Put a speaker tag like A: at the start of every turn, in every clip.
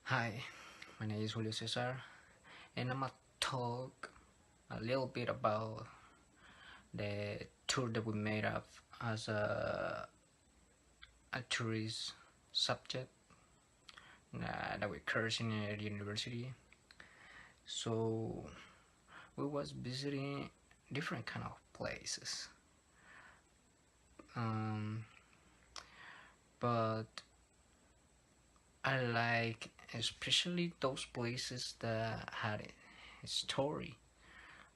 A: Hi, my name is Julio Cesar, and I'm gonna talk a little bit about the tour that we made up as a tourist subject that we're cursing at the university. So we was visiting different kind of places, um, but I like especially those places that had a story,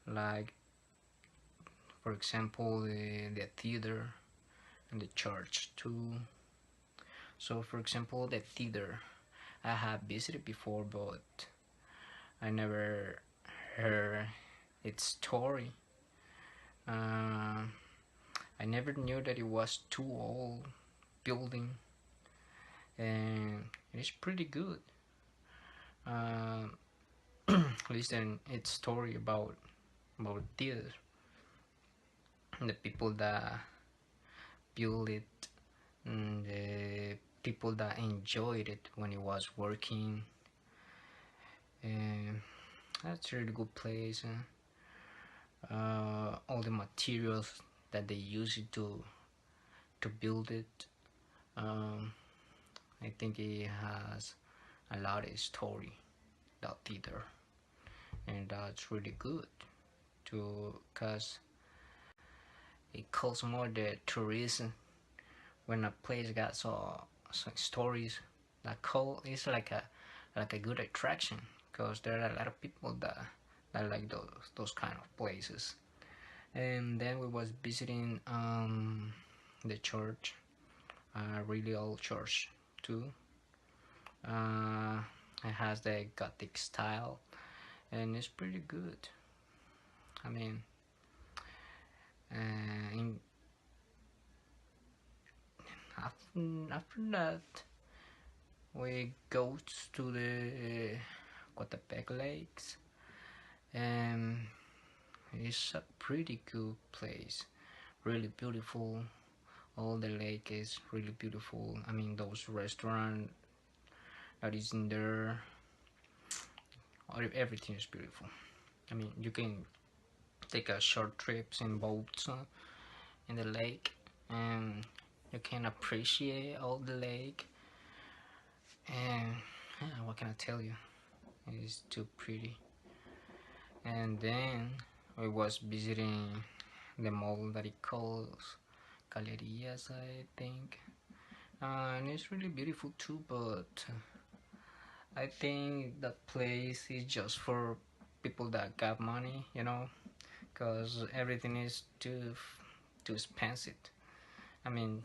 A: like for example the theater and the church too. So for example the theater I have visited before, but I never heard its story. uh, I never knew that it was too old building, and it's pretty good. uh, Listen its story about theater, the people that built it, and the people that enjoyed it when it was working. And that's a really good place. All the materials that they use it to build it. um, I think it has a lot of story, that theater, and that's really good to cause it calls more the tourism when a place got some stories. That call is like a good attraction, because there are a lot of people that like those kind of places. And then we was visiting the church, a really old church too. uh, it has the Gothic style, and it's pretty good. I mean, in, after that we go to the Coatepec Lakes, and it's a pretty good place, really beautiful. All the lake is really beautiful. I mean, those restaurant that is in there, everything is beautiful. I mean, you can take a short trips in boats in the lake, and you can appreciate all the lake. And what can I tell you? It's too pretty. And then I was visiting the mall that it calls Galerías, I think. And it's really beautiful too, but I think that place is just for people that got money, because everything is too expensive. I mean,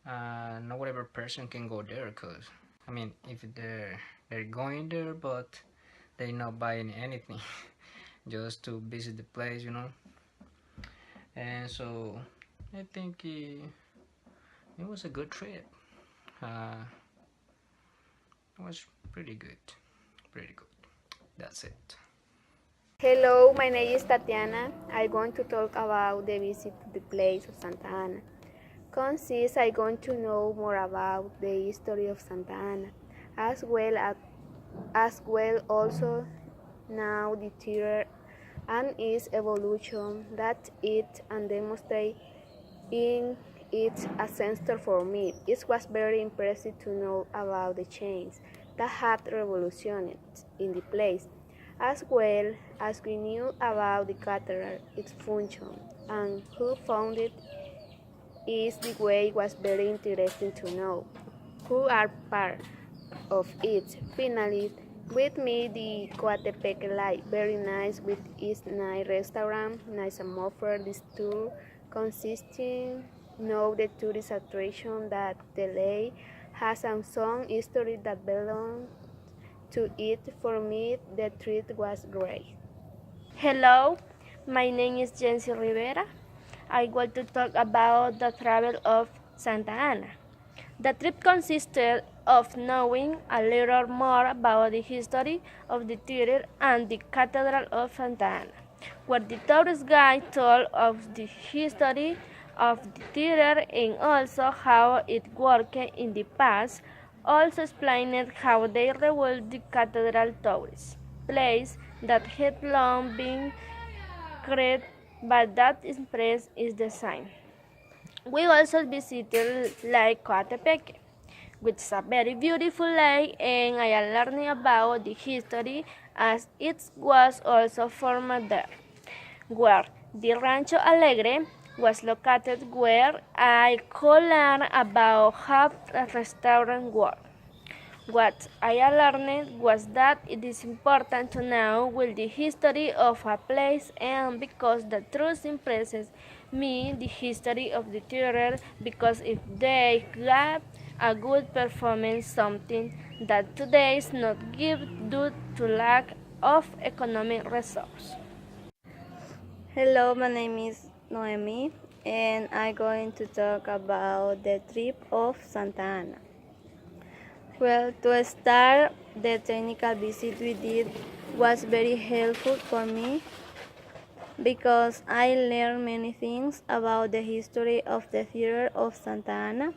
A: not whatever person can go there, because I mean, if they're going there, but they're not buying anything, just to visit the place. And so I think it was a good trip. Uh, it was pretty good, pretty good. That's it.
B: Hello, my name is Tatiana. I'm going to talk about the visit to the place of Santa Ana. Consists I'm going to know more about the history of Santa Ana, as well also now the theater and its evolution that it and demonstrate in its ancestor for me. It was very impressive to know about the change that had revolutionized in the place, as well as we knew about the cathedral, its function, and who founded it. The way was very interesting to know who are part of it. Finally, with me the Coatepec Light, very nice with its nice restaurant, nice atmosphere. This tour consisting know the tourist attraction that the lake has some history that belongs to it. For me, the trip was great.
C: Hello, my name is Jency Rivera. I want to talk about the travel of Santa Ana. The trip consisted of knowing a little more about the history of the theater and the Cathedral of Santa Ana, where the tourist guide told of the history of the theater and also how it worked in the past. also explained how they rebuilt the cathedral towers, place that had long been created but that impressed its design. We also visited Lake Coatepeque, which is a very beautiful lake, and I am learning about the history as it was also formed there, where the Rancho Alegre was located, where I could learn about how a restaurant works. What I learned was that it is important to know well the history of a place, and because the truth impresses me the history of the theater, because if they got a good performance, something that today is not given due to lack of economic resource.
D: Hello, my name is Noemi, and I'm going to talk about the trip of Santa Ana. Well, to start, the technical visit we did was very helpful for me because I learned many things about the history of the theater of Santa Ana.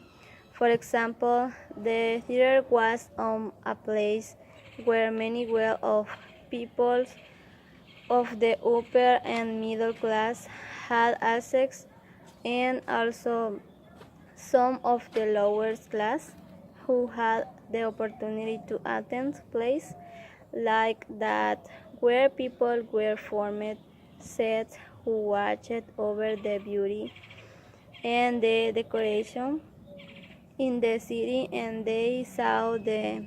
D: For example, the theater was a place where many well-off people of the upper and middle class had access, and also some of the lower class who had the opportunity to attend plays like that, where people were formed sets who watched over the beauty and the decoration in the city, and they saw the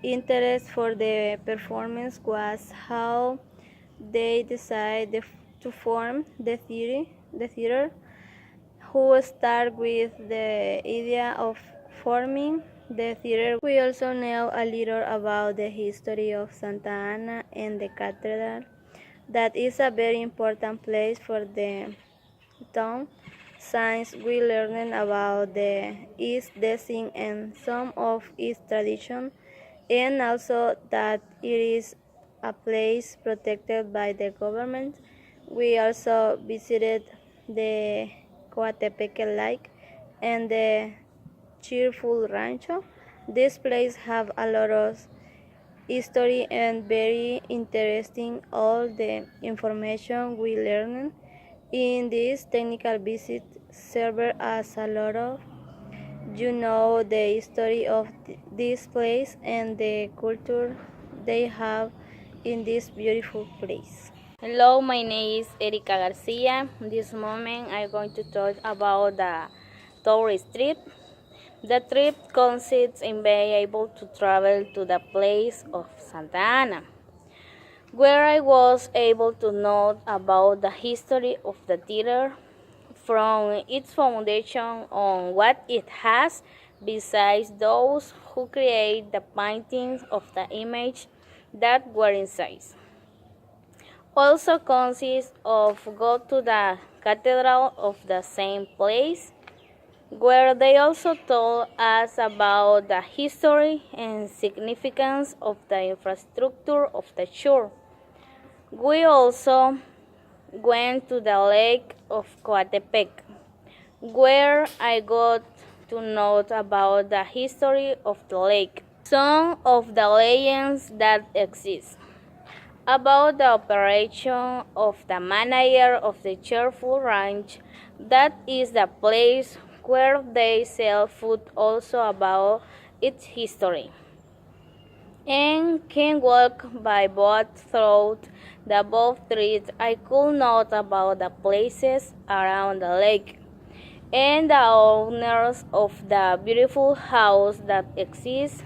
D: interest for the performance was how they decided to form the theater, who start with the idea of forming the theater. We also know a little about the history of Santa Ana and the cathedral. That is a very important place for the town, since we learned about its design and some of its tradition, and also that it is a place protected by the government. We also visited the Coatepeque Lake and the cheerful Rancho. This place have a lot of history and very interesting. All the information we learned in this technical visit served as a lot of the history of this place and the culture they have in this beautiful place.
E: Hello, my name is Erika Garcia. This moment I'm going to talk about the tourist trip. The trip consists in being able to travel to the place of Santa Ana, where I was able to know about the history of the theater, from its foundation on what it has, besides those who create the paintings of the image that were inside. Also consists of go to the cathedral of the same place, where they also told us about the history and significance of the infrastructure of the church. We also went to the lake of Coatepeque, where I got to know about the history of the lake, some of the legends that exist, about the operation of the manager of the Cheerful Ranch, that is the place where they sell food, also about its history, and can walk by boat through the boat streets. I could note about the places around the lake and the owners of the beautiful house that exists.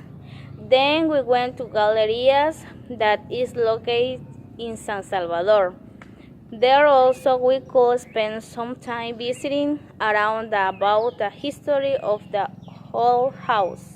E: Then we went to Galerías, that is located in San Salvador. There also we could spend some time visiting around about the history of the whole house.